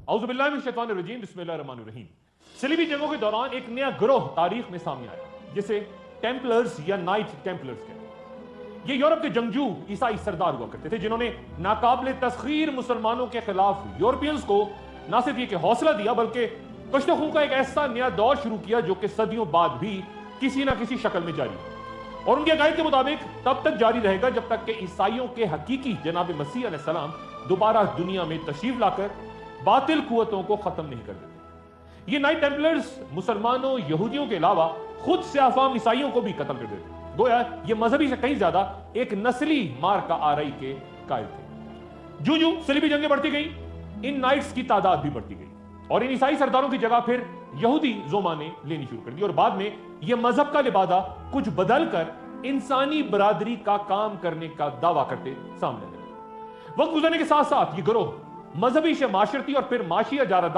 اعوذ باللہ من الشیطان الرجیم، بسم اللہ الرحمن الرحیم۔ صلیبی جنگوں کے دوران ایک نیا گروہ تاریخ میں سامنے آیا جسے ٹیمپلرز یا نائٹ ٹیمپلرز کہتے ہیں۔ یہ یورپ کے جنگجو عیسائی سردار ہوا کرتے تھے جنہوں نے ناقابل تسخیر مسلمانوں کے خلاف یورپینز کو نہ صرف یہ کہ حوصلہ دیا بلکہ کشت و خون کا ایک ایسا نیا دور شروع کیا جو کہ صدیوں بعد بھی کسی نہ کسی شکل میں جاری ہے، اور ان کے عقائد کے مطابق تب تک جاری رہے گا جب تک کہ عیسائیوں کے حقیقی جناب مسیح علیہ السلام دوبارہ دنیا میں تشریف لا کر باطل قوتوں کو ختم نہیں کر دیتے۔ یہ نائٹ ٹیمپلرز مسلمانوں یہودیوں کے علاوہ خود سیاہ فام عیسائیوں کو بھی قتل کر دیتے، گویا یہ مذہبی سے کہیں زیادہ ایک نسلی مار کا آرائی کے قائل تھے۔ جو صلیبی جنگیں بڑھتی گئیں ان نائٹس کی تعداد بھی بڑھتی گئی اور ان عیسائی سرداروں کی جگہ پھر یہودی زوما نے لینی شروع کر دی، اور بعد میں یہ مذہب کا لبادہ کچھ بدل کر انسانی برادری کا کام کرنے کا دعویٰ کرتے سامنے لگے۔ وقت گزرنے کے ساتھ ساتھ یہ گروہ مذہبی سے معاشرتی اور پھر معاشی اجارہ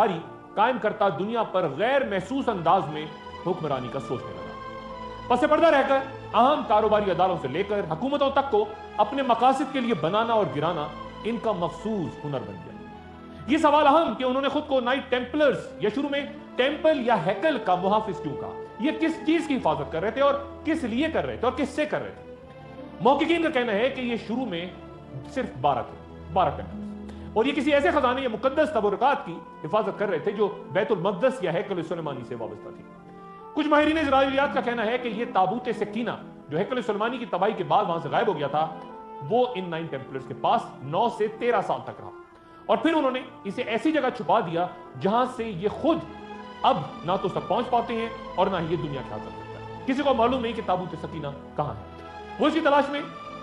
قائم کرتا دنیا پر غیر محسوس انداز میں حکمرانی کا سوچنے لگا۔ پس پردہ رہ کر اہم کاروباری اداروں سے لے کر حکومتوں تک کو اپنے مقاصد کے لیے بنانا اور گرانا ان کا مخصوص ہنر بن گیا۔ یہ سوال اہم کہ انہوں نے خود کو نائٹ ٹیمپلرز یا شروع میں ٹیمپل یا ہیکل کا محافظ کیوں کہا، یہ کس چیز کی حفاظت کر رہے تھے اور کس لیے کر رہے تھے اور کس سے کر رہے تھے؟ محققین کا کہنا ہے کہ یہ شروع میں صرف 12 ٹیمپلرز، اور یہ کسی ایسے خزانے یا مقدس تبرکات کی حفاظت کر رہے تھے جو بیت المقدس یا ہیکل سلیمانی سے وابستہ تھی۔ کچھ ماہرین اسرائیلیات کا کہنا ہے کہ یہ تابوت سکینہ جو ہیکل سلیمانی کی تباہی کے بعد وہاں سے غائب ہو گیا تھا وہ ان 9 ٹیمپلرز کے پاس 9 سے 13 سال تک رہا، اور پھر انہوں نے اسے ایسی جگہ چھپا دیا جہاں سے یہ خود اب نہ تو اس تک پہنچ پاتے ہیں اور نہ ہی یہ دنیا کیا کر سکتا ہے۔ کسی کو معلوم نہیں کہ تابوت سکینہ کہاں ہے، وہ اس کی تلاش میں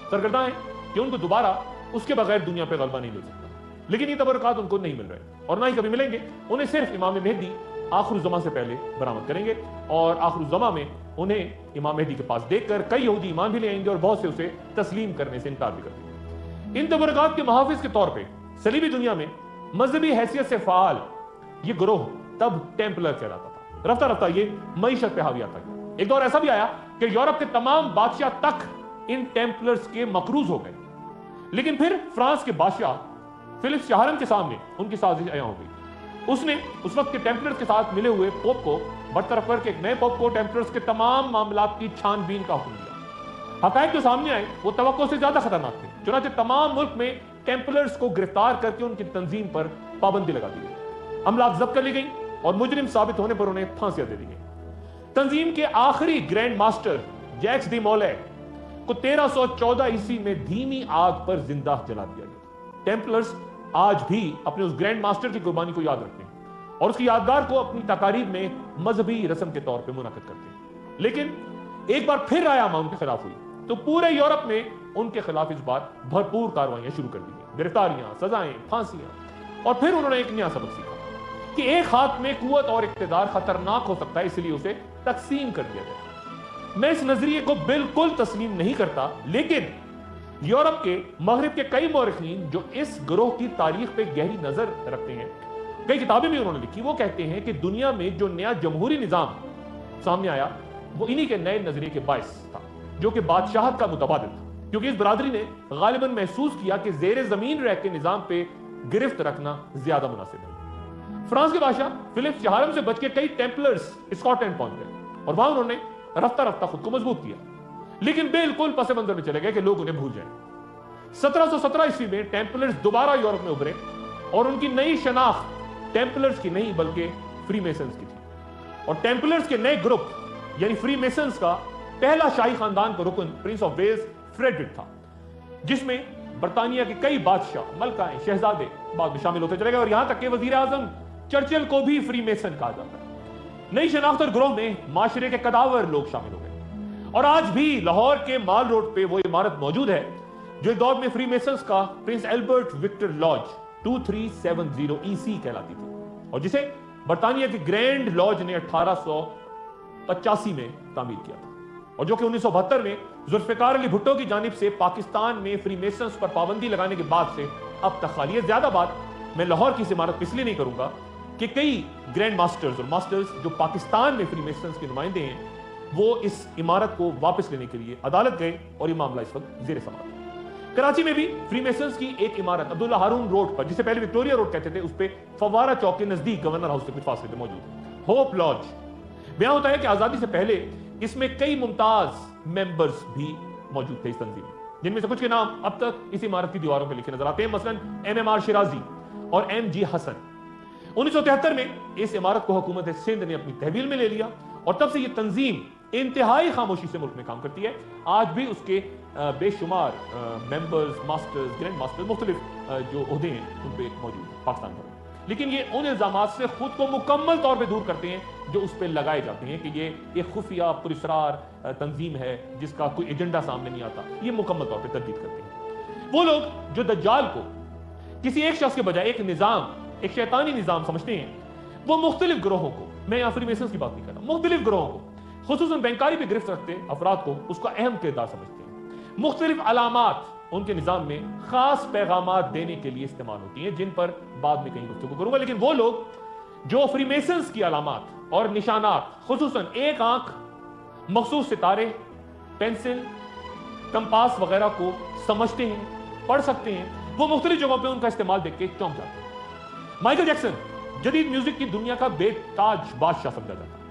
سرگرداں ہیں کہ ان کو دوبارہ اس کے بغیر دنیا پہ غلبہ نہیں مل سکتا، لیکن یہ تبرکات ان کو نہیں مل رہے اور نہ ہی کبھی ملیں گے۔ انہیں صرف امام مہدی آخر الزماں سے پہلے برآمد کریں گے، اور آخر الزماں میں انہیں امام مہدی کے پاس دیکھ کر کئی یہودی ایمان بھی لے آئیں گے اور بہت سے اسے تسلیم کرنے سے انکار بھی کر دیں گے۔ ان تبرکات کے محافظ کے طور پہ صلیبی دنیا میں مذہبی حیثیت سے فعال یہ گروہ تب ٹیمپلر کہلاتا تھا۔ رفتہ رفتہ یہ معیشت پہ حاوی آتا گیا۔ ایک دور ایسا بھی آیا کہ یورپ کے تمام بادشاہ تک ان ٹیمپلرز کے مقروض ہو گئے، لیکن پھر فرانس کے بادشاہ فلپس چہارم کے سامنے ان کی سازش عیاں ہو گئی۔ اس نے اس وقت کے ٹیمپلرز کے ساتھ ملے ہوئے پوپ کو برطرف کر کے ایک نئے پوپ کو ٹیمپلرز کے تمام معاملات کی چھان بین کا حکم دیا۔ حقائق جو سامنے آئے وہ توقع سے زیادہ خطرناک تھے، چنانچہ تمام ملک میں ٹیمپلرز کو گرفتار کر کے ان کی تنظیم پر پابندی لگا دی گئی، املاک ضبط کر لی گئی اور مجرم ثابت ہونے پر انہیں پھانسیاں دے دی گئی۔ تنظیم کے آخری گرینڈ ماسٹر جیکس دی مولے کو 1314 عیسوی میں دھیمی آگ پر زندہ جلا دیا گیا۔ ٹیمپلرز آج بھی اپنے اس گرینڈ ماسٹر کی قربانی کو یاد رکھتے ہیں اور اس کی یادگار کو اپنی تقاریب میں مذہبی رسم کے طور پہ منعقد کرتے ہیں، لیکن ایک بار پھر رائے عامہ ان کے خلاف ہوئی تو پورے یورپ میں ان کے خلاف اس بار بھرپور کارروائیاں شروع کر دی گئیں، گرفتاریاں، سزائیں، پھانسیاں، اور پھر انہوں نے ایک نیا سبق سیکھا کہ ایک ہاتھ میں قوت اور اقتدار خطرناک ہو سکتا ہے، اس لیے اسے تقسیم کر دیا جائے۔ میں اس نظریے کو بالکل تسلیم نہیں کرتا، لیکن یورپ کے مغرب کے کئی مورخین جو اس گروہ کی تاریخ پہ گہری نظر رکھتے ہیں، کئی کتابیں بھی انہوں نے لکھی، وہ کہتے ہیں کہ دنیا میں جو نیا جمہوری نظام سامنے آیا وہ انہی کے نئے نظریے کے باعث تھا جو کہ بادشاہت کا متبادل تھا، کیونکہ اس برادری نے غالباً محسوس کیا کہ زیر زمین رہ کے نظام پہ گرفت رکھنا زیادہ مناسب ہے۔ فرانس کے بادشاہ فلپس چہارم سے بچ کے کئی ٹیمپلرز اسکاٹ لینڈ پہنچ گئے اور وہاں انہوں نے رفتہ رفتہ خود کو مضبوط کیا، لیکن بالکل پس منظر میں چلے گئے کہ لوگ انہیں بھول جائیں۔ 1717 عیسوی میں ٹیمپلرز دوبارہ یورپ میں ابھرے اور ان کی نئی شناخت ٹیمپلرز کی نہیں بلکہ فری میسنز کی تھی، اور ٹیمپلرز کے نئے گروپ یعنی فری میسنز کا پہلا شاہی خاندان کا رکن پرنس آف ویلز فریڈرک تھا، جس میں برطانیہ کے کئی بادشاہ، ملکائیں، شہزادے بعد میں شامل ہوتے چلے گئے، اور یہاں تک کہ وزیر اعظم چرچل کو بھی فری میسن کہا جاتا ہے۔ نئی شناخت اور گروہ میں معاشرے کے قداور لوگ شامل ہو گئے، اور آج بھی لاہور کے مال روڈ پہ وہ عمارت موجود ہے جو ایک دور میں فری میسنز کا پرنس ایلبرٹ وکٹر لاج 2370 عیسوی کہلاتی تھی، اور جسے برطانیہ کے گرینڈ لاج نے 1885 میں تعمیر کیا تھا، اور جو کہ 1972 میں ذوالفقار علی بھٹو کی جانب سے پاکستان میں فری میسنز پر پابندی لگانے کے بعد سے اب تک خالی ہے۔ زیادہ بات میں لاہور کی اس عمارت اس لیے نہیں کروں گا کہ کئی گرینڈ ماسٹرز اور ماسٹرز جو پاکستان میں فری میسنز کے نمائندے ہیں وہ اس عمارت کو واپس لینے کے لیے عدالت گئے اور یہ معاملہ اس وقت زیر سماعت ہے۔ कराची में भी फ्रीमेसन्स की एक इमारत अब्दुल्ला हारून रोड पर, जिसे पहले विक्टोरिया रोड कहते थे, उस पे फवारा चौक के नजदीक गवर्नर हाउस से कुछ फासले पे मौजूद है होप लॉज। बयान होता है कि आजादी से पहले इसमें कई मुमताज मेंबर्स भी मौजूद थे इस तंजीम में, जिनमें से कुछ के नाम अब तक इस इमारत की दीवारों पर लिखे नजर आते हैं, मसलन MMR शिराजी और MG हसन। 1973 में इस इमारत को हुकूमत सिंध ने अपनी तहवील में ले लिया और तब से ये तंजीम इंतहाई खामोशी से मुल्क में काम करती है। आज भी उसके बेशुमार मेंबर्स, मास्टर्स, ग्रैंड मास्टर्स, मुख्तलिफ जो ओहदे हैं उन पे मौजूद है पाकिस्तान भर में। लेकिन ये उन इल्जामात से खुद को मुकम्मल तौर पे दूर करते हैं जो उस पे लगाए जाते हैं कि ये एक खुफिया पुरस्रार तंजीम है जिसका कोई एजेंडा सामने नहीं आता। ये मुकम्मल तौर पे तरदीद करते हैं। वो लोग जो दज्जाल को किसी एक शख्स के बजाय एक निजाम, एक शैतानी निजाम समझते हैं, वो मुख्तलिफ ग्रोहों को, मैं यहाँ फ्रीमेसन्स की बात नहीं कर रहा, मुख्तलिफ ग्रोहों को, खुसूसन बैंकारी पे गिरफ्त रखते अफराद को उसका अहम किरदार समझते हैं। मुख्तलिफ अलामात उनके निजाम में खास पैगामात देने के लिए इस्तेमाल होती हैं, जिन पर बाद में कहीं गुफ्तगू करूंगा। लेकिन वो लोग जो फ्रीमेसन्स की अलामात और निशानात, खुसूसन एक आंख, मखसूस सितारे, पेंसिल, कंपास वगैरह को समझते हैं, पढ़ सकते हैं, वो मुख्तलिफ जगहों पे उनका इस्तेमाल देख के चौंक जाते हैं। माइकल जैक्सन जदीद म्यूजिक की दुनिया का बेताज बादशाह समझा जाता है।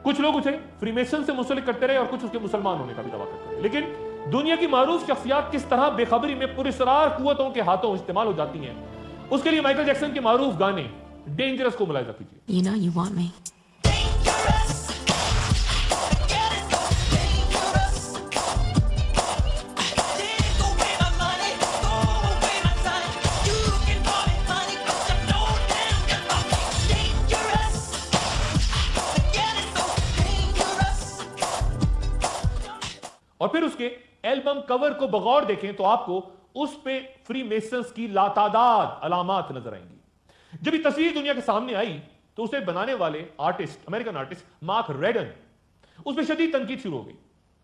कुछ लोग उसे फ्रीमेसन से मुंसलिक करते रहे और कुछ उसके मुसलमान होने का भी दावा करते रहे। लेकिन दुनिया की मारूफ शख्सियत किस तरह बेखबरी में पुरस्रार कुव्वतों के हाथों इस्तेमाल हो जाती हैं, उसके लिए माइकल जैक्सन के मारूफ गाने डेंजरस को मुलाहिजा कीजिए। You know you want me. और फिर उसके एल्बम कवर को बगौर देखें तो आपको उस पे फ्रीमेसन्स की लातादाद अलामात नजर आएंगी। जब ये तस्वीर दुनिया के सामने आई तो उसे बनाने वाले आर्टिस्ट, अमेरिकन आर्टिस्ट मार्क रेडन, उस पर शदीद तनकीद शुरू हो गई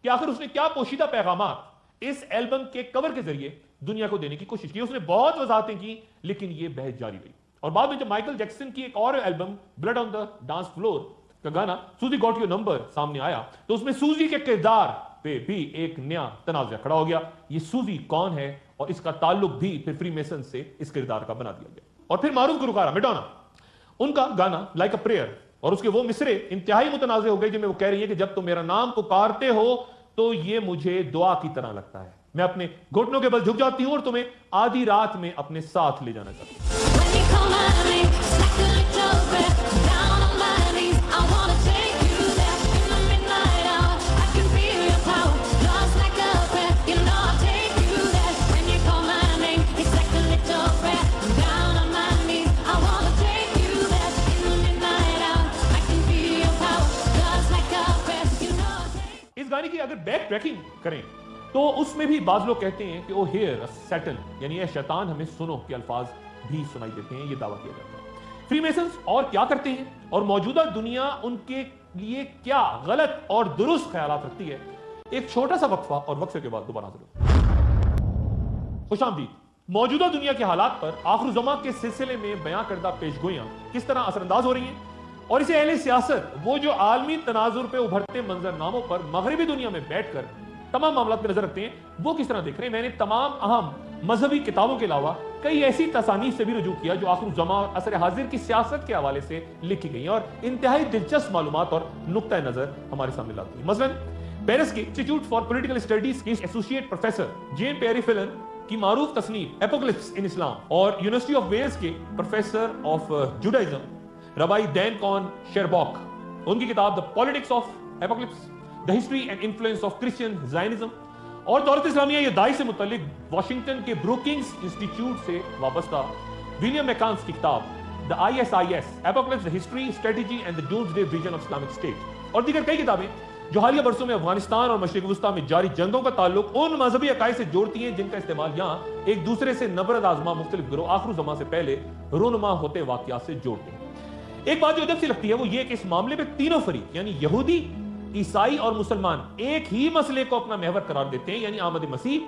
कि आखिर उसने क्या पोशीदा पैगामात इस एल्बम के कवर के जरिए दुनिया को देने की कोशिश की। उसने बहुत वजाहतें की लेकिन यह बहस जारी रही। और बाद में जब माइकल जैक्सन की एक और album blood on the dance floor का गाना सूजी गॉट योर नंबर सामने आया तो उसमें सूजी के किरदार पे भी एक नया तनाज़ा खड़ा हो गया। ये सूजी कौन है और इसका ताल्लुक भी फिर फ्रीमेसन से इस किरदार का बना दिया गया। और फिर मारूफ गुलकारा मैडोना, उनका गाना लाइक अ प्रेयर और उसके वो मिसरे इंतहाई मुतनाज़े हो गए जिनमें वो कह रही है कि जब तुम मेरा नाम पुकारते हो तो ये मुझे दुआ की तरह लगता है, मैं अपने घुटनों के बल झुक जाती हूं और तुम्हें आधी रात में अपने साथ ले जाना चाहती हूं। इस गाने की अगर बैक ट्रैकिंग करें तो उसमें भी बाज लोग कहते हैं कि ओ हियर सैटन, यानी ये शैतान हमें सुनो के अल्फाज भी सुनाई देते हैं। ये दावा किया जाता है। फ्रीमेसन्स और क्या करते हैं और मौजूदा दुनिया उनके लिए क्या गलत और दुरुस्त ख्यालात रखती है, एक छोटा सा वक्फा और वक्फे के बाद दोबारा खुशामदीद। मौजूदा दुनिया के हालात पर आखिर-उज़्ज़मा के सिलसिले में बयां करदा पेशगोइयां किस तरह असरअंदाज हो रही हैं और इसे अहले सियासत वो जो आलमी तनाजुर पे उभरते मंजरनामों पर मगरबी दुनिया में बैठकर तमाम मामलों पे नजर रखते हैं, वो किस तरह देख रहे हैं। मैंने तमाम अहम मजहबी किताबों के अलावा कई ऐसी तसानीफ से भी रुजू किया जो आखिर-उज़्ज़मा और असर हाजिर की सियासत के हवाले से लिखी गई और इंतहाई दिलचस्प मालूमात और नुक्ता नजर हमारे सामने लाती है। मसलन पेरिस के इंस्टीट्यूट फॉर पॉलिटिकल स्टडीज के associate professor Jean Pierre Filiu की मारूफ तस्नीफ एपोकलिप्स इन इस्लाम और यूनिवर्सिटी ऑफ वेल्स के professor of Judaism rabbi Dan Cohn Sherbok, उनकी किताब the politics of apocalypse, the history and influence of Christian Zionism और दौलत इस्लामिया ये दाई से मुतल्लिक वाशिंगटन के ब्रूकिंग्स इंस्टीट्यूट से वाबस्ता विलियम मैकान्स की किताब the ISIS apocalypse, the history, strategy and the doomsday vision of Islamic state और दीगर कई किताबें जो हालिया बरसों में अफगानिस्तान और मशरिक वस्ता में जारी जंगों का ताल्लुक उन मजहबी अकायद से जोड़ती हैं जिनका इस्तेमाल यहाँ एक दूसरे से नफरत आजमा मुख्तलिफ गिरोह आखिर-उज़्ज़मा से पहले रूनुमा होते वाक़यात से जोड़ते हैं। एक बात जो अदब सी लगती है वो ये कि इस मामले में तीनों फरीक यानी यहूदी, ईसाई और मुसलमान एक ही मसले को अपना महवर करार देते हैं, यानी आमद मसीह,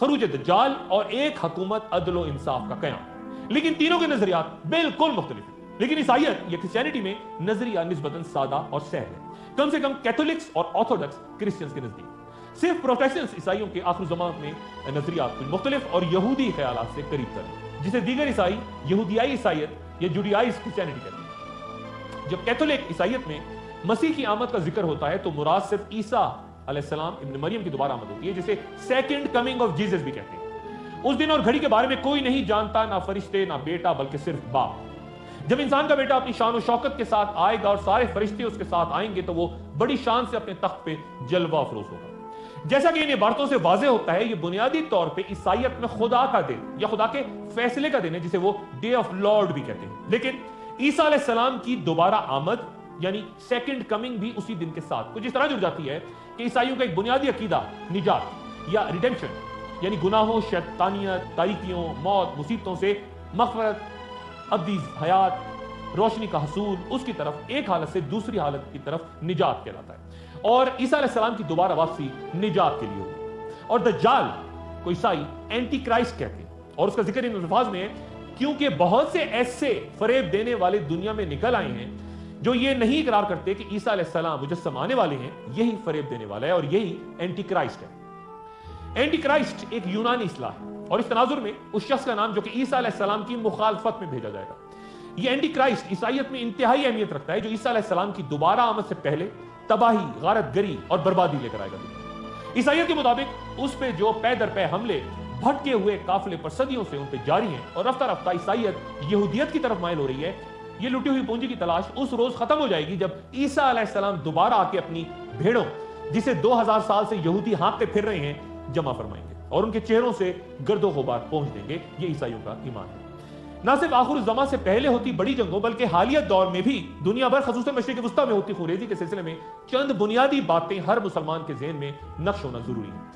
खरूज दज्जाल और एक हुकूमत अदल व इंसाफ का क़याम। लेकिन तीनों के नजरियात बिल्कुल मुख्तलिफ हैं। लेकिन ईसाईयत या क्रिश्चियनिटी में नजरिया निस्बतन सादा और सहल है, कम से कम कैथोलिक्स और ऑर्थोडॉक्स क्रिश्चियंस के नजदीक। صرف پروٹیسٹنٹس عیسائیوں کے آخر زمان میں نظریات کچھ مختلف اور یہودی خیالات سے قریب تر، جسے دیگر عیسائی یہودیائی عیسائیت یا جوڈیائز کرسچینٹی کہتے ہیں۔ جب کیتھولک عیسائیت میں مسیح کی آمد کا ذکر ہوتا ہے تو مراد صرف عیسیٰ علیہ السلام ابن مریم کی دوبارہ آمد ہوتی ہے، جسے سیکنڈ کمنگ آف جیزس بھی کہتے ہیں۔ اس دن اور گھڑی کے بارے میں کوئی نہیں جانتا، نہ فرشتے نہ بیٹا، بلکہ صرف باپ۔ جب انسان کا بیٹا اپنی شان و شوکت کے ساتھ آئے گا اور سارے فرشتے اس کے ساتھ آئیں گے تو وہ بڑی شان سے اپنے تخت پہ جلوہ افروز ہوگا۔ جیسا کہ ان عبارتوں سے واضح ہوتا ہے، یہ بنیادی طور پہ عیسائیت میں خدا کا دن یا خدا کے فیصلے کا دن ہے، جسے وہ ڈے آف لارڈ بھی کہتے ہیں۔ لیکن عیسیٰ علیہ السلام کی دوبارہ آمد یعنی سیکنڈ کمنگ بھی اسی دن کے ساتھ کچھ اس طرح جڑ جاتی ہے کہ عیسائیوں کا ایک بنیادی عقیدہ نجات یا ریڈیمپشن یعنی گناہوں، شیطانیت، تاریکیوں، موت، مصیبتوں سے مغفرت، ابدی حیات، روشنی کا حصول، اس کی طرف ایک حالت سے دوسری حالت کی طرف نجات کہلاتا ہے۔ اور عیسیٰ علیہ السلام کی دوبارہ واپسی نجات کے لیے ہوگی۔ اور دجال کو عیسائی اینٹی کرائسٹ کہتے ہیں، اور اس کا ذکر ان الفاظ میں ہے کیونکہ بہت سے ایسے فریب دینے والے دنیا میں نکل آئے ہیں جو یہ نہیں اقرار کرتے کہ عیسیٰ علیہ السلام مجسم آنے والے ہیں، یہی فریب دینے والا ہے اور یہی اینٹی کرائسٹ ہے۔ اینٹی کرائسٹ ایک یونانی اصطلاح ہے اور اس تناظر میں اس شخص کا نام جو کہ عیسیٰ علیہ السلام کی مخالفت میں بھیجا جائے گا۔ یہ اینٹی کرائسٹ عیسائیت میں انتہائی اہمیت رکھتا ہے، جو عیسیٰ علیہ السلام کی دوبارہ آمد سے پہلے تباہی، غارت گری اور بربادی لے کر آئے گا۔ عیسائیت کے مطابق اس پہ جو پے در پے حملے بھٹکے ہوئے قافلے پر صدیوں سے ان پہ جاری ہیں اور رفتہ رفتہ عیسائیت یہودیت کی طرف مائل ہو رہی ہے، یہ لٹی ہوئی پونجی کی تلاش اس روز ختم ہو جائے گی جب عیسیٰ علیہ السلام دوبارہ آ کے اپنی بھیڑوں، جسے 2000 سال سے یہودی ہانکتے پھر رہے ہیں، جمع فرمائیں گے اور ان کے چہروں سے گرد و غبار پہنچ دیں گے۔ یہ عیسائیوں کا ایمان ہے۔ نہ صرف آخر الزمان سے پہلے ہوتی بڑی جنگوں بلکہ حالیہ دور میں بھی دنیا بھر خصوصاً مشرق وسطیٰ میں ہوتی خونریزی کے سلسلے میں چند بنیادی باتیں ہر مسلمان کے ذہن میں نقش ہونا ضروری ہے۔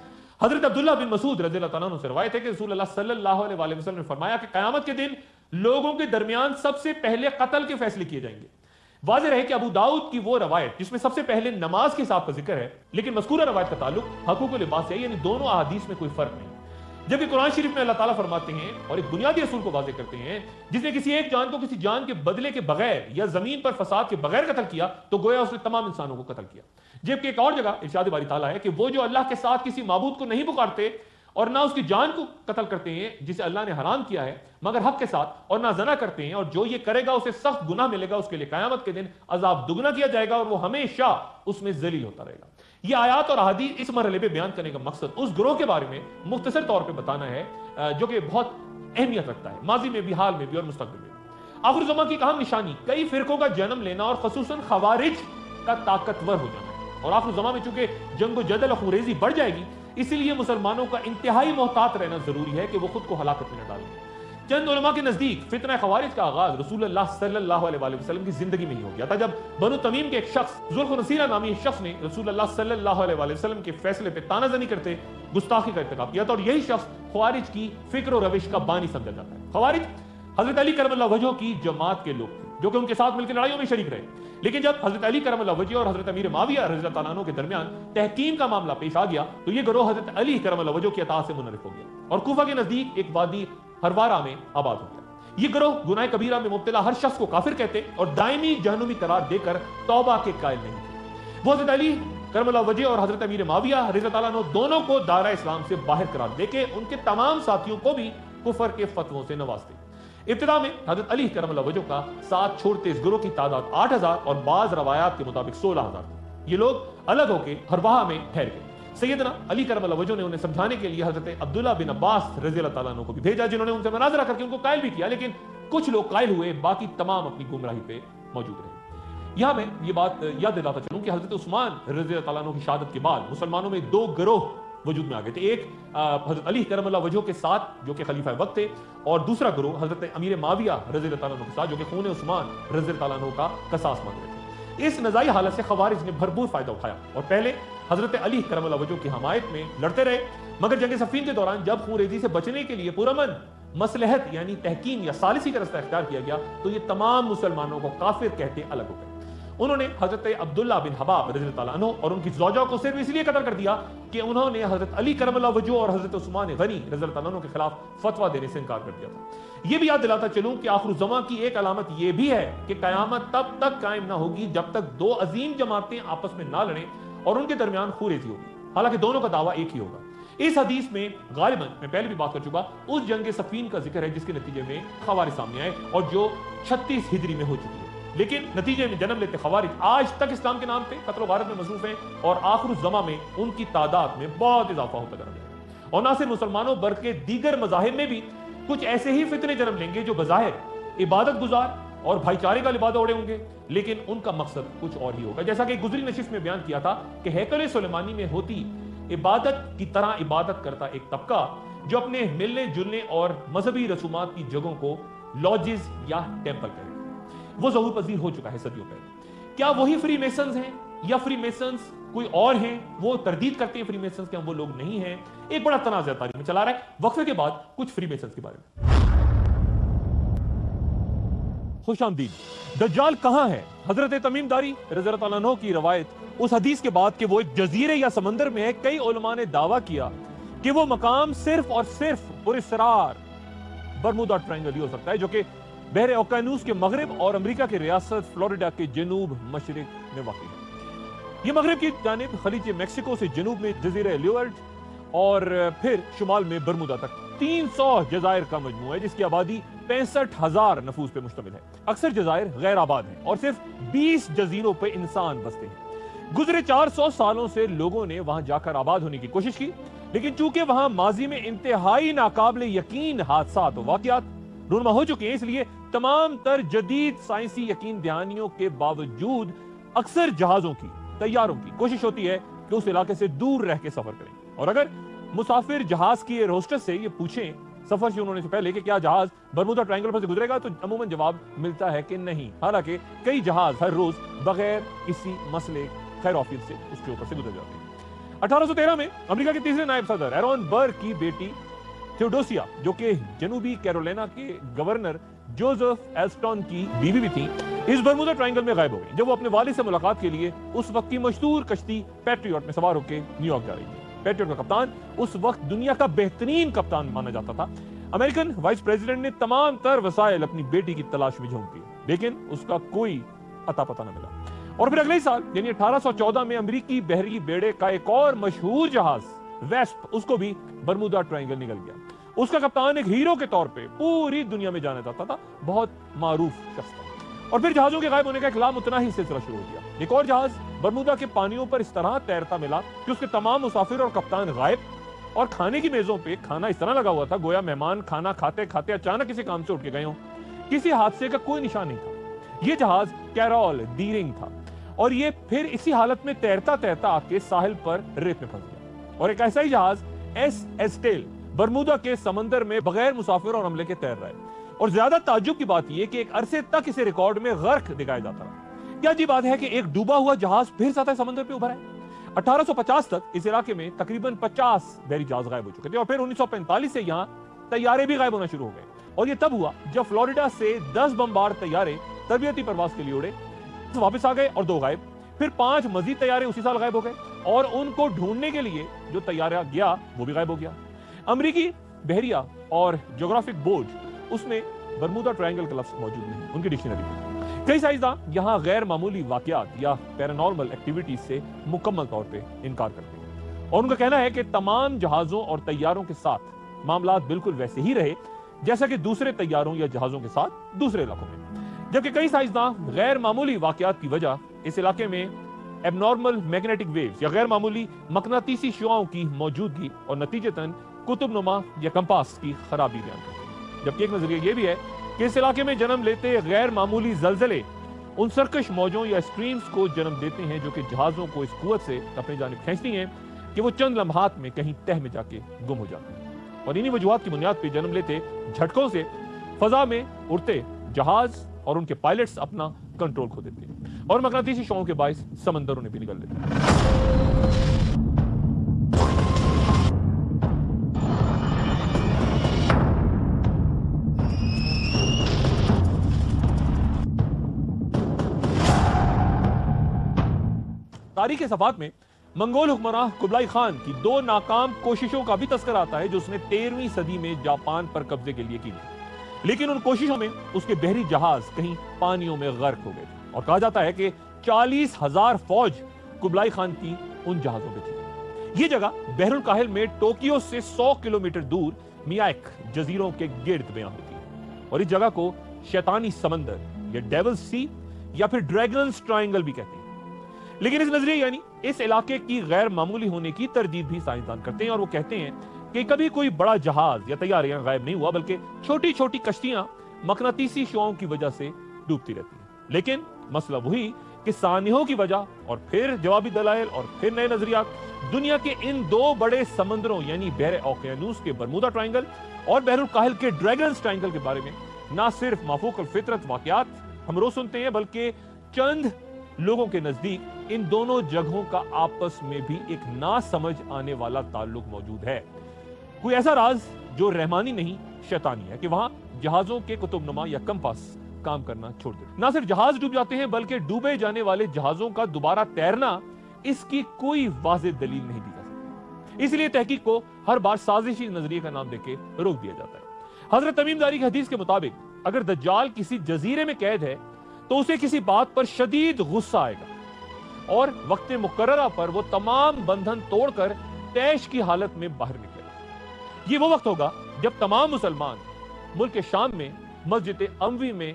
حضرت عبداللہ بن مسعود رضی اللہ تعالیٰ عنہ سے روایت ہے کہ رسول اللہ صلی اللہ علیہ وآلہ وسلم نے فرمایا کہ قیامت کے دن لوگوں کے درمیان سب سے پہلے قتل کے فیصلے کیے جائیں گے۔ واضح رہے کہ ابو داؤد کی وہ روایت جس میں سب سے پہلے نماز کے حساب کا ذکر ہے، لیکن مذکورہ روایت کا تعلق حقوق و لباس سے ہے، یعنی دونوں احادیث میں کوئی فرق نہیں۔ جبکہ قرآن شریف میں اللہ تعالیٰ فرماتے ہیں اور ایک بنیادی اصول کو واضح کرتے ہیں، جس نے کسی ایک جان کو کسی جان کے بدلے کے بغیر یا زمین پر فساد کے بغیر قتل کیا تو گویا اس نے تمام انسانوں کو قتل کیا۔ جبکہ ایک اور جگہ ارشاد باری تعالیٰ ہے کہ وہ جو اللہ کے ساتھ کسی معبود کو نہیں پکارتے اور نہ اس کی جان کو قتل کرتے ہیں جسے اللہ نے حرام کیا ہے مگر حق کے ساتھ، اور نہ زنا کرتے ہیں، اور جو یہ کرے گا اسے سخت گناہ ملے گا، اس کے لیے قیامت کے دن عذاب دگنا کیا جائے گا اور وہ ہمیشہ اس میں ذلیل ہوتا رہے گا۔ یہ آیات اور احادیث اس مرحلے پہ بیان کرنے کا مقصد اس گروہ کے بارے میں مختصر طور پہ بتانا ہے جو کہ بہت اہمیت رکھتا ہے، ماضی میں بھی، حال میں بھی اور مستقبل میں۔ آخر زمان کی اہم نشانی کئی فرقوں کا جنم لینا اور خصوصاً خوارج کا طاقتور ہو جانا ہے، اور آخر زمان میں چونکہ جنگ و جدل اور خونریزی بڑھ جائے گی، اسی لیے مسلمانوں کا انتہائی محتاط رہنا ضروری ہے کہ وہ خود کو ہلاکت میں نہ ڈالیں۔ چند علماء کے نزدیک فتنہ خوارج کا آغاز رسول اللہ صلی اللہ علیہ وآلہ وسلم کی زندگی میں ہی ہو گیا تھا، جب بنو تمیم کے ایک شخص ذوالخنسیرہ نامی ایک شخص نے رسول اللہ صلی اللہ علیہ وآلہ وسلم کے فیصلے پہ تانہ زنی کرتے گستاخی کا ارتکاب کیا تھا، اور یہی شخص خوارج کی فکر و روش کا بانی سمجھا جاتا ہے۔ خوارج حضرت علی کرم اللہ وجہہ کی جماعت کے لوگ تھے جو کہ ان کے ساتھ مل کے لڑائیوں میں شریک رہے، لیکن جب حضرت علی کرم اللہ وجہہ اور حضرت امیر معاویہ رضی اللہ تعالیٰ عنہ کے درمیان تحکیم کا معاملہ پیش آ گیا تو یہ گروہ حضرت علی کرم اللہ وجہہ کی اطاعت سے منحرف ہو گیا اور کوفہ کے نزدیک ایک وادی ہروارہ میں آباد ہو گیا۔ یہ گروہ گناہ کبیرہ میں مبتلا ہر شخص کو کافر کہتے اور دائمی جہنمی قرار دے کر توبہ کے قائل نہیں تھے۔ وہ حضرت علی کرم اللہ وجہہ اور حضرت امیر معاویہ رضی اللہ تعالیٰ عنہ دونوں کو دائرہ اسلام سے باہر قرار دے کے ان کے تمام ساتھیوں کو بھی کفر کے فتووں سے نوازتے۔ ابتدا میں حضرت علی کرم اللہ وجہہ کا ساتھ چھوڑتے اس گروہ کی تعداد 8000 اور بعض روایات کے مطابق 16000 تھی۔ یہ لوگ الگ ہو کے ہرواہ میں ٹھہر گئے۔ سیدنا علی کرم اللہ وجہہ نے انہیں سمجھانے کے لیے حضرت عبداللہ بن عباس رضی اللہ تعالیٰ عنہ کو بھی بھیجا، جنہوں نے ان سے مناظرہ کر کے ان کو قائل بھی کیا، لیکن کچھ لوگ قائل ہوئے، باقی تمام اپنی گمراہی پہ موجود رہے۔ یہاں میں یہ بات یاد دلاتا چلوں کہ حضرت عثمان رضی اللہ تعالیٰ عنہ کی شہادت کے بعد مسلمانوں میں 2 گروہ وجود میں آ گئے تھے، ایک حضرت علی کرم اللہ وجہہ کے ساتھ جو کہ خلیفہ وقت تھے، اور دوسرا گروہ حضرت امیر معاویہ رضی اللہ تعالیٰ عنہ کے ساتھ جو کہ خون عثمان رضی اللہ تعالیٰ عنہ کا قصاص مانگ رہے تھے۔ اس نزاعی حالت سے خوارج نے بھرپور فائدہ اٹھایا اور پہلے حضرت علی کرم اللہ وجہہ کی حمایت میں لڑتے رہے، مگر جنگ صفین کے دوران جب خونریزی سے بچنے کے لیے پرامن مصلحت یعنی تحکیم یا ثالثی کا رستہ اختیار کیا گیا تو یہ تمام مسلمانوں کو کافر کہتے الگ ہو گئے۔ انہوں نے حضرت عبداللہ بن حباب رضی اللہ تعالیٰ عنہ اور ان کی زوجہ کو صرف اس لیے قتل کر دیا کہ انہوں نے حضرت علی کرم اللہ وجہہ اور حضرت عثمان غنی رضی اللہ تعالیٰ عنہ کے خلاف فتویٰ دینے سے انکار کر دیا تھا۔ یہ بھی یاد دلاتا چلوں کہ آخر الزمان کی ایک علامت یہ بھی ہے کہ قیامت تب تک قائم نہ ہوگی جب تک 2 عظیم جماعتیں آپس میں نہ لڑیں اور ان کے درمیان خونریزی ہوگی۔ हालांकि दोनों का दावा एक ही होगा। इस हदीस में गालिबन, मैं पहले भी बात कर चुका, उस जंग सफीन का जिक्र है जिसके नतीजे में खवारिज सामने आए और जो 36 हिजरी में हो चुकी है। लेकिन नतीजे में जन्म लेते खवारिज आज तक इस्लाम के नाम पे कत्ल वारत में मसरूफ हैं और आखिर ज़मा में उनकी तादाद में बहुत इजाफा होता जा रहा है। और ना सिर्फ मुसलमानों बल्कि दीगर मज़ाहिब में भी कुछ ऐसे ही फितने जन्म लेंगे जो बज़ाहिर इबादत गुजार और भाईचारे का लिबादा ओढ़े होंगे, लेकिन उनका मकसद कुछ और ही होगा। जैसा कि गुजरी नशिस्त में बयान किया था कि हैकल सुलेमानी में होती इबादत की तरह इबादत करता एक तबका जो अपने मिलने जुलने और मजहबी रसूमात की जगहों को लॉजेस या टेंपल करे, वो ज़हूर पजीर हो चुका है सदियों पहले। क्या वही फ्री मेसन्स हैं या फ्री मेसन्स कोई और हैं? वो तरदीद करते हैं फ्री मेसन्स के, हम वो लोग नहीं हैं। एक बड़ा तनाज़ा तारीख में चला रहा है। वक्फे के बाद कुछ फ्री मेसन्स के बारे में। खुशामदीद। दज्जाल कहां है? हजरत तमीमदारी रज़ी अल्लाह अन्हु की रवायत उस हदीस के बाद कि वो एक जजीरे या समंदर में है, कई उलमा ने दावा किया कि वो मकाम सिर्फ और सिर्फ पुरस्रार बरमूदा ट्रायंगल ही हो सकता है, जो कि बहरे ओकानूस के मगरिब और अमेरिका की रियासत फ्लोरिडा के जनूब मशरिक में वाक़ है। ये मगरिब की जानिब खलीज मैक्सिको से जनूब में जजीरे ल्यूअर्ड और फिर शुमाल में बरमूदा तक 300 जजायर का मजमू है जिसकी आबादी 65,000 नफूस पे मुश्तमिल है। अक्सर जजायर गैर आबाद हैं और सिर्फ 20 जजीरों पे इंसान बसते हैं। गुजरे 400 सालों से लोगों ने वहां जाकर आबाद होने की कोशिश की, लेकिन चूंकि वहां माजी में इंतहाई नाकाबिले यकीन हादसात और वाकयात रूनमा हो चुके हैं, इसलिए तमाम तर जदीद साइंसी यकीन दहानियों के बावजूद अक्सर जहाजों की, तैयारों की कोशिश होती है कि उस इलाके से दूर रह के सफर करें। और अगर मुसाफिर जहाज की एयर होस्टेस से ये पूछें सफर शुरू होने से पहले कि क्या जहाज बरमूदा ट्रायंगल पर से गुजरेगा, तो अमूमन जवाब मिलता है कि नहीं। हालांकि कई जहाज हर रोज बगैर किसी मसले खैर ऑफिस से उसके ऊपर से गुजर जाते हैं। 1813 में अमेरिका के तीसरे नायब सदर एरोन बर्ग की बेटी थियोडोसिया, जो कि जनूबी कैरोलिना के गवर्नर जोसेफ एल्स्टन की बीवी भी थी, इस बरमूदा ट्रायंगल में गायब हो गई जब वो अपने वालिद से मुलाकात के लिए उस वक्त की मशहूर कश्ती पैट्रियट में सवार होकर न्यूयॉर्क जा रही थी। पैट्रियट का कप्तान उस वक्त दुनिया का बेहतरीन कप्तान माना जाता था। अमेरिकन वाइस प्रेसिडेंट ने तमाम तर वसाइल अपनी बेटी की तलाश में झोंक दिए, लेकिन उसका कोई अता पता न मिला। और फिर अगले साल यानी 1814 में अमेरिकी बहरी बेड़े का एक और मशहूर जहाज वेस्प, उसको भी बरमूदा ट्रायंगल निकल गया। उसका कप्तान एक हीरो के तौर पे पूरी दुनिया में जाना जाता था, बहुत मारूफ शख्स था। और फिर जहाजों के गायब होने का एक लामुतनाही सिलसिला शुरू हो गया। एक और जहाज बरमूदा के पानियों पर इस तरह तैरता मिला कि उसके तमाम मुसाफिर और कप्तान गायब, और खाने की मेजों पे खाना इस तरह लगा हुआ था गोया मेहमान खाना खाते खाते अचानक किसी काम से उठ के गए हों। किसी हादसे का कोई निशान नहीं था। यह जहाज कैरोल डीरिंग था और ये फिर इसी हालत में तैरता तैरता आके साहिल पर रेत में फंस गया। और एक ऐसा ही जहाज एस एस्टेल बरमूदा के समंदर में बगैर मुसाफिर और अमले के तैर रहा है। और ज्यादा ताज्जुब की बात यह कि एक अरसे तक इसे रिकॉर्ड में गर्क दिखाया जाता रहा। क्या अजीब बात है कि एक डूबा हुआ जहाज फिर सतह समंदर पे उभरा है। 1850 तक इस इलाके में तकरीबन 50 बहरी जहाज गायब हो चुके थे और फिर 1945 से यहाँ तैयारे भी गायब होना शुरू हो गए। और ये तब हुआ जब फ्लोरिडा से 10 बमबार तैयारे तरबियती प्रवास के लिए उड़े, वापस आ गए और 2 गायब। फिर 5 मजीद तैयारे उसी साल गायब हो गए और उनको ढूंढने के लिए जो तैयारा गया वो भी गायब हो गया। अमेरिकी बहरिया और ज्योग्राफिक बोर्ड उसमें बरमूदा ट्रायंगल का लफ्ज मौजूद नहीं उनकी डिक्शनरी में। कई साइंसदान यहाँ गैर मामूली वाकयात या पैरानॉर्मल एक्टिविटीज से मुकम्मल तौर पे इनकार करते हैं और उनका कहना है कि तमाम जहाजों और तैयारों के साथ मामला बिल्कुल वैसे ही रहे जैसा कि दूसरे तैयारों या जहाजों के साथ दूसरे इलाकों में। जबकि कई साइंसदान गैर मामूली वाकयात की वजह इस इलाके में एबनॉर्मल मैग्नेटिक वेव्स या गैर मामूली मकनातीसी शुआओं की मौजूदगी और नतीजतन कुतुबनुमा या कंपास की खराबी बयान करते हैं। जबकि एक नजरिया यह भी है कि इस इलाके में जन्म लेते गैर मामूली जलजले उन सरकश मौजों या स्ट्रीम्स को जन्म देते हैं जो कि जहाजों को इस कुव्वत से अपनी जानिब खींचती हैं कि वो चंद लम्हात में कहीं तह में जाके गुम हो जाते हैं। और इन्हीं वजूहात की बुनियाद पर जन्म लेते झटकों से फजा में उड़ते जहाज और उनके पायलट्स अपना कंट्रोल खो देते हैं और मकनातीसी शुआओं के बाइस समंदरों में भी निकल लेते हैं। तारीख के सफात में मंगोल हुक्मरान कुबलाई खान की 2 नाकाम कोशिशों का भी तस्करा आता है जो उसने 13वीं सदी में जापान पर कब्जे के लिए की थी। लेकिन उन कोशिशों में उसके बहरी जहाज कहीं पानियों में गर्क हो गए और कहा जाता है कि 40,000 फौज कुबलाई खान की उन जहाजों में थी। ये जगह बहरुल काहिल में टोक्यो से 100 किलोमीटर दूर मियाक जजीरों के गिर्द बयां होती है और इस जगह को शैतानी समंदर या डेविल सी या फिर ड्रैगन्स ट्रायंगल भी कहते हैं। लेकिन इस नजरिए यानी इस इलाके की गैर मामूली होने की तरदीद भी साइंसदान करते हैं और वो कहते हैं कि कभी कोई बड़ा जहाज या तैयार यहां गायब नहीं हुआ, बल्कि छोटी छोटी कश्तियां मकनातीसी शुआओं की वजह से डूबती रहती हैं। लेकिन मसला वही कि सानियों की वजह और फिर जवाबी दलाइल और फिर नए नजरियात दुनिया के इन दो बड़े समंदरों यानी बहरे ओकियानूस के बरमूदा ट्रायंगल और बहरुल काहिल के ड्रैगन्स ट्रायंगल के बारे में ना सिर्फ माफूकल फितरत वाकयात हम रोज सुनते हैं, बल्कि चंद लोगों के नजदीक इन दोनों जगहों का आपस में भी एक ना समझ आने वाला ताल्लुक मौजूद है। कोई ऐसा राज जो रहमानी नहीं शैतानी है कि वहां जहाजों के कुतुबनुमा या कंपास काम करना छोड़ देते। ना सिर्फ जहाज डूब जाते हैं, बल्कि डूबे जाने वाले जहाजों का दोबारा तैरना इसकी कोई वाज़ेह दलील नहीं दी जा सकती। इसलिए तहकीक को हर बार साजिशी नजरिए का नाम देके रोक दिया जाता है। हजरत तमीम दारी की हदीस के मुताबिक अगर दज्जाल किसी जजीरे में कैद है तो उसे किसी बात पर शदीद गुस्सा आएगा और वक्त मुकर्ररा पर वो तमाम बंधन तोड़कर तैश की हालत में बाहर निकलेगा। ये वो वक्त होगा जब तमाम मुसलमान मुल्क के शाम में मस्जिद अमवी में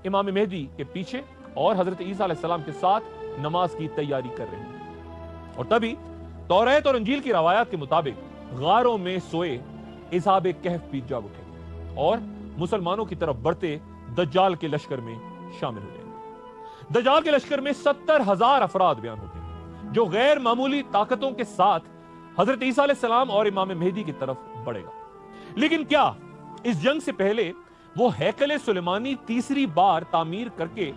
इमाम मेहदी के पीछे और हजरत ईसा अलैहिस्सलाम के साथ नमाज की तैयारी कर रहे हैं। और तभी तौरात और इंजील की रवायत के मुताबिक गारों में सोए इसाब कहफ भी जाग उठेंगे और मुसलमानों की तरफ बढ़ते दज्जाल के लश्कर में शामिल हो जाएंगे। दज्जाल के लश्कर में 70,000 अफराद बयान होते हैं जो गैर मामूली ताकतों के साथ हजरत ईसा अलैहिस्सलाम और इमाम मेहदी की तरफ बढ़ेगा। लेकिन क्या इस जंग से पहले वो हैकल सुलेमानी तीसरी बार तामीर करके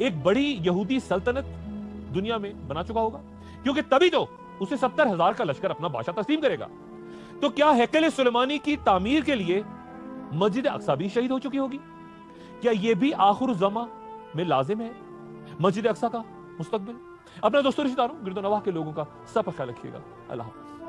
एक बड़ी यहूदी सल्तनत दुनिया में बना चुका होगा? क्योंकि तभी तो उसे 70,000 का लश्कर अपना बादशाह तस्लीम करेगा। तो क्या हैकल सुलेमानी की तामीर के लिए मस्जिद अक्सा भी शहीद हो चुकी होगी? क्या यह भी आखिर ज़मा में लाजिम है मस्जिद अक्सा का मुस्तकबिल? अपना दोस्तों रिश्तेदारों गिरदो नवाह के लोगों का सब ख्याल रखिएगा। अल्लाह हाफ़िज़।